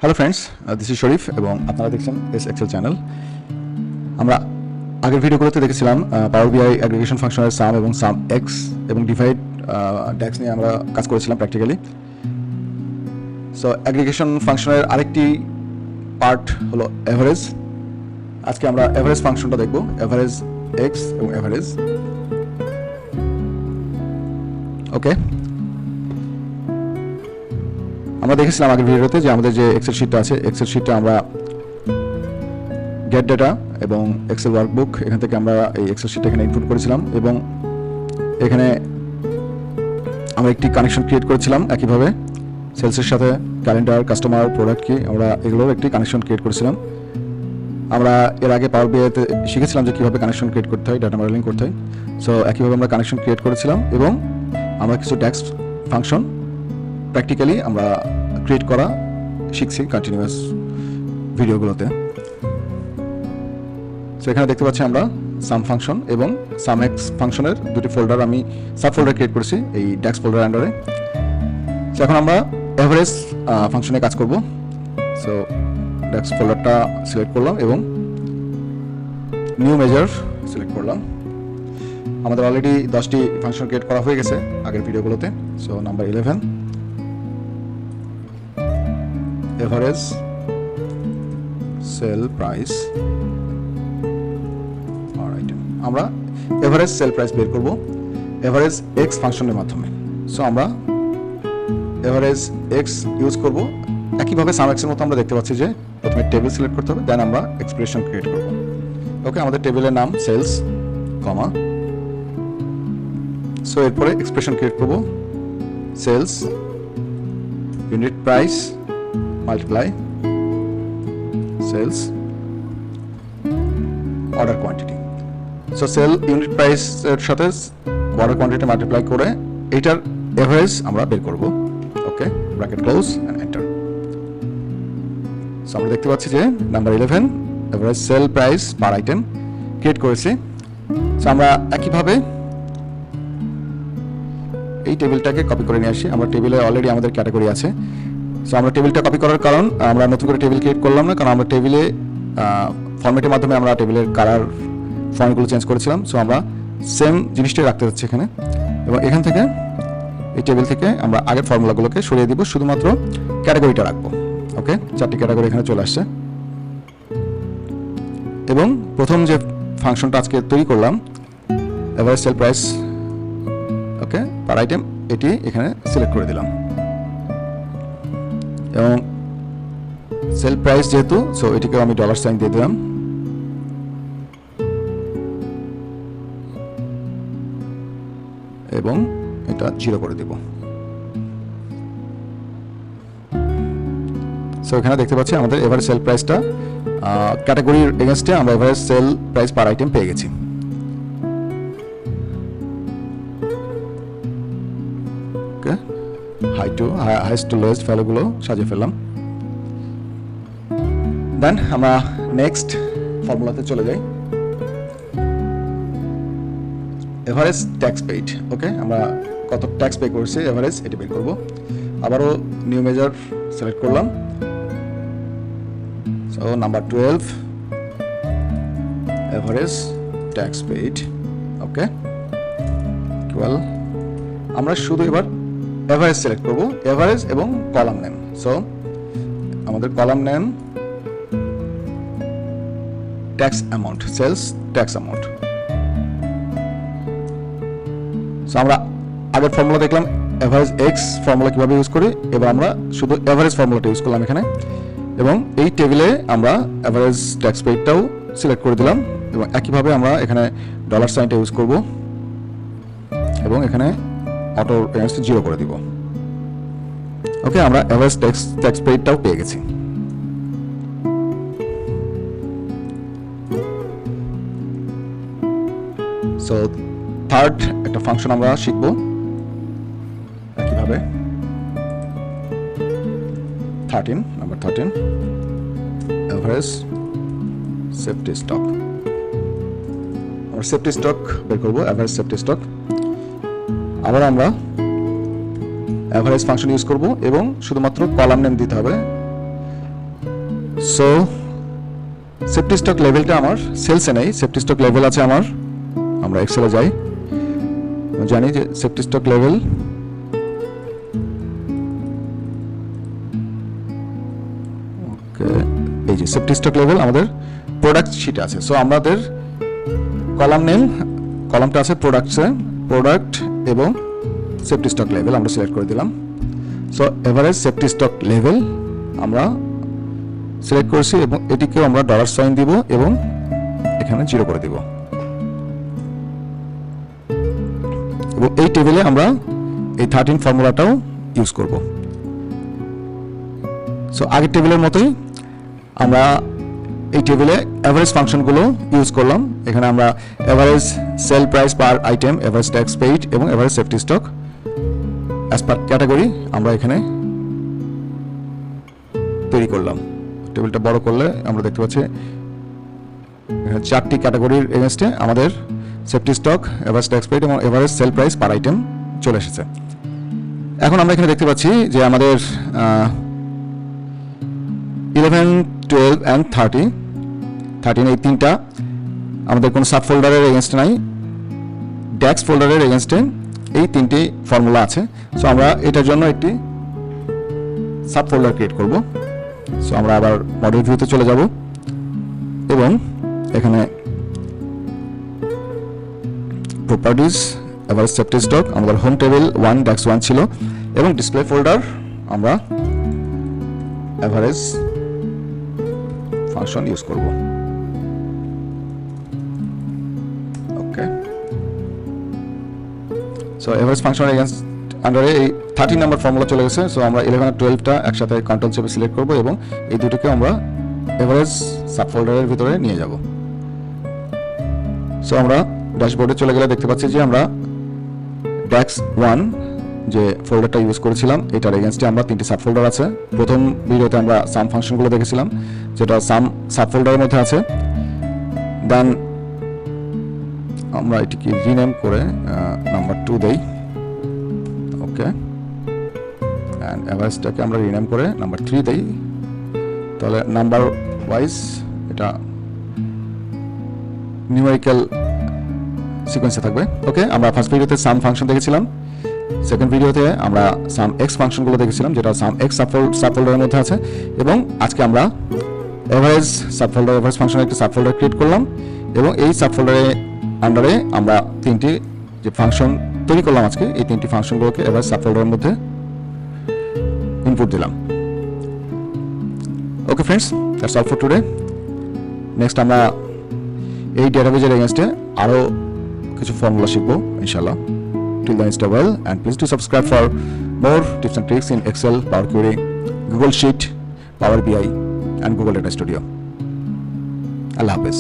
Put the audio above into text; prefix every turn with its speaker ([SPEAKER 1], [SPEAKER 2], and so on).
[SPEAKER 1] Hello friends, this is শরীফ এবং আপনারা দেখছেন এস এক্সেল চ্যানেল। আমরা আগের ভিডিওগুলোতে দেখেছিলাম পাওয়ার বিআই অ্যাগ্রিগেশন ফাংশনের সাম এবং সাম এক্স এবং ডিভাইড ড্যাক্স নিয়ে আমরা কাজ করেছিলাম প্র্যাকটিক্যালি। সো অ্যাগ্রিগেশন ফাংশনের আরেকটি পার্ট হলো অ্যাভারেজ। আজকে আমরা অ্যাভারেজ ফাংশনটা দেখব, অ্যাভারেজ এক্স এবং অ্যাভারেজ। ওকে, আমরা দেখেছিলাম আগের ভিডিওতে যে আমাদের যে এক্সেল শিটটা আছে, এক্সেল শিটটা আমরা গেট ডেটা এবং এক্সেল ওয়ার্কবুক এখান থেকে আমরা এই এক্সেল শিটটা এখানে ইনপুট করেছিলাম এবং এখানে আমরা একটি কানেকশন ক্রিয়েট করেছিলাম। একইভাবে সেলসের সাথে ক্যালেন্ডার, কাস্টমার, প্রোডাক্ট কি, আমরা এগুলোর একটি কানেকশন ক্রিয়েট করেছিলাম। আমরা এর আগে পাওয়ার বিআইতে শিখেছিলাম যে কীভাবে কানেকশন ক্রিয়েট করতে হয়, ডাটা মডেলিং করতে হয়। সো একইভাবে আমরা কানেকশন ক্রিয়েট করেছিলাম এবং আমরা কিছু ড্যাক্স ফাংশন প্র্যাকটিক্যালি আমরা ক্রিয়েট করা শিখছি কন্টিনিউয়াস ভিডিওগুলোতে। সো এখানে দেখতে পাচ্ছি আমরা সাম ফাংশন এবং সাম এক্স ফাংশনের দুটি ফোল্ডার আমি সাব ফোল্ডার ক্রিয়েট করেছি এই ড্যাক্স ফোল্ডার আন্ডারে। সো এখন আমরা অ্যাভারেজ ফাংশনে কাজ করব। সো ড্যাক্স ফোল্ডারটা সিলেক্ট করলাম এবং নিউ মেজার সিলেক্ট করলাম। আমাদের অলরেডি 10টি ফাংশন ক্রিয়েট করা হয়ে গেছে আগের ভিডিওগুলোতে। So number 11 average sell price per item। আমরা average sell price বের করব average x ফাংশনের মাধ্যমে। সো আমরা average x ইউজ করব। একইভাবে sum x এর মতো আমরা দেখতে পাচ্ছি যে প্রথমে টেবিল সিলেক্ট করতে হবে, দেন আমরা এক্সপ্রেশন ক্রিয়েট করব। ওকে, আমাদের টেবিলের নাম সেলস কমা। সো এরপরে এক্সপ্রেশন ক্রিয়েট করব sales unit price multiply sales order quantity। so sell unit price এর সাথে order quantity মাল্টিপ্লাই করে এটার এভারেজ আমরা বের করব। Okay, bracket close and enter. So আমরা দেখতে পাচ্ছি যে number 11 average sell price per item create করেছি। সো আমরা একইভাবে এই টেবিলটাকে কপি করে নিয়ে আসি। আমরা টেবিলে অলরেডি আমাদের ক্যাটাগরি আছে। সো আমরা টেবিলটা কপি করার কারণ আমরা নতুন করে টেবিল ক্রিয়েট করলাম না, কারণ আমরা টেবিলে ফরম্যাটের মাধ্যমে আমরা টেবিলের কালার ফন্টগুলো চেঞ্জ করেছিলাম। সো আমরা সেম জিনিসটাই রাখতে যাচ্ছি এখানে এবং এখান থেকে এই টেবিল থেকে আমরা আগের ফর্মুলাগুলোকে সরিয়ে দিব, শুধুমাত্র ক্যাটাগরিটা রাখবো। ওকে, 4টি ক্যাটাগরি এখানে চলে আসছে এবং প্রথম যে ফাংশনটা আজকে তৈরি করলাম average sell price okay per item, এটি এখানে সিলেক্ট করে দিলাম এবং সেল প্রাইস যেহেতু, সো এটিকে আমি ডলার সাইন দিয়ে দিলাম এবং এটা 0 করে দিব। সো এখানে দেখতে পাচ্ছি আমাদের এভারেজ সেল প্রাইসটা ক্যাটাগরির এগেইনস্টে আমরা average sell price per item পেয়ে গেছি। ওকে, হাইস্ট টু লোয়েস্ট ভ্যালুগুলো সাজিয়ে ফেললাম। দেন আমরা নেক্সট ফর্মুলাতে চলে যাই, এভারেজ ট্যাক্স পেইড। ওকে, আমরা কত ট্যাক্স পে করছি এভারেজ এটি বের করব। আবারও নিউ মেজার সিলেক্ট করলাম। So number 12 average tax paid. Okay, equal আমরা শুধু এবার এভারেজ সিলেক্ট করব, এভারেজ এবং কলাম নেম। সো আমাদের column name tax amount, sales tax amount. So আমরা আগের ফর্মুলা দেখলাম এভারেজ এক্স ফর্মুলা কিভাবে ইউজ করি, এবার আমরা শুধু এভারেজ ফর্মুলাটা ইউজ করলাম এখানে এবং এই টেবিলে আমরা এভারেজ ট্যাক্স পেইডটাও সিলেক্ট করে দিলাম এবং একইভাবে আমরা এখানে ডলার সাইনটা ইউজ করব এবং এখানে অটো এগেইনস্ট 0 করে দিব। ওকে, আমরা এভারেজ ট্যাক্স পেইডটাও পেয়ে গেছি। সো থার্ড একটা ফাংশন আমরা শিখব একইভাবে। Number 13 average safety stock. আমরা সেফটি স্টক বের করব, এভারেজ সেফটি স্টক। আবার আমরা এভারেজ ফাংশন ইউজ করব এবং শুধুমাত্র কলাম নেম দিতে হবে সো সেফটি স্টক লেভেলটা আমার সেলসে নেই, সেফটি স্টক লেভেল আছে আমার। আমরা এক্সেলে যাই, জানি যে সেফটি স্টক লেভেল এই যে সেফটি স্টক লেভেল আমাদের প্রোডাক্ট শিটে আছে। সো আমাদের কলাম নেম, কলামটা আছে প্রোডাক্টসে, প্রোডাক্ট এবং সেফটি স্টক লেভেল আমরা সিলেক্ট করে দিলাম। So average safety stock level আমরা সিলেক্ট করেছি এবং এটিকেও আমরা $সাইন দিব এবং এখানে 0 করে দিব। এবং এই টেবিলে আমরা এই 13 ফর্মুলাটাও ইউজ করব। সো আগের টেবিলের মতোই আমরা এই টেবিলে এভারেজ ফাংশনগুলো ইউজ করলাম। এখানে আমরা average sell price per item, average tax paid এবং average safety stock as per category আমরা এখানে তৈরি করলাম। টেবিলটা বড় করলে আমরা দেখতে পাচ্ছি এখানে 4টি ক্যাটাগরির এগেইনস্টে আমাদের safety stock, average tax paid এবং average sell price per item চলে এসেছে। এখন আমরা এখানে দেখতে পাচ্ছি যে আমাদের 11, 12 and 13 এই তিনটা আমাদের কোনো সাব ফোল্ডারের এগেইনস্টে নাই, ড্যাক্স ফোল্ডারের এগেইনস্টে এই তিনটি ফর্মুলা আছে। সো আমরা এটার জন্য একটি সাব ফোল্ডার ক্রিয়েট করব। সো আমরা আবার মডেল ভিউতে চলে যাব এবং এখানে প্রপার্টিজ, এভারেজ সেফটি স্টক, আমাদের হোম টেবিল 1 DAX 1 ছিল এবং ডিসপ্লে ফোল্ডার আমরা এভারেজ ফাংশন ইউজ করব। ওকে, সো এভারেজ ফাংশন এগেইনস্ট আন্ডারে এই 13 নাম্বার ফর্মুলা চলে গেছে। সো আমরা 11 আর 12টা একসাথে কন্ট্রোল চেপে সিলেক্ট করব এবং এই দুটোকে আমরা এভারেজ সাব ফোল্ডারের ভিতরে নিয়ে যাব। সো আমরা ড্যাশবোর্ডে চলে গেলে দেখতে পাচ্ছি যে আমরা DAX 1 যে ফোল্ডারটা ইউজ করেছিলাম এটার এগেইনস্টে আমরা 3টি সাব ফোল্ডার আছে। প্রথম ভিডিওতে আমরা সাম ফাংশনগুলো দেখেছিলাম যেটা সাম সাব ফোল্ডারের মধ্যে আছে। দেন আমরা এটিকে রিনেম করে নাম্বার 2 দেই। ওকে, এন্ড এভারেজটাকে আমরা রিনেম করে নাম্বার 3 দেই, তাহলে নাম্বার ওয়াইজ এটা নিউমেরিক্যাল সিকোয়েন্সে থাকবে। ওকে, আমরা ফার্স্ট ভিডিওতে সাম ফাংশন দেখেছিলাম, সেকেন্ড ভিডিওতে আমরা সাম এক্স ফাংশনগুলো দেখেছিলাম যেটা সাম এক্স সাব ফোল্ডারের মধ্যে আছে এবং আজকে আমরা এভারেজ সাব ফোল্ডার, এভারেজ ফাংশনের একটি সাব ফোল্ডার ক্রিয়েট করলাম এবং এই সাব ফোল্ডারের আন্ডারে আমরা 3টি যে ফাংশন তৈরি করলাম আজকে, এই 3টি ফাংশনগুলোকে এভারেজ সাব ফোল্ডারের মধ্যে ইনপুট দিলাম। Okay friends, that's all for today. Next আমরা এই ডেটাবেজের এগেইনস্টে আরো কিছু ফর্মুলা শিখবো ইনশাআল্লাহ। Till then, stay well and please do subscribe for more tips and tricks in Excel, Power Query, Google Sheet, Power BI and Google Data Studio. Allah Hafiz.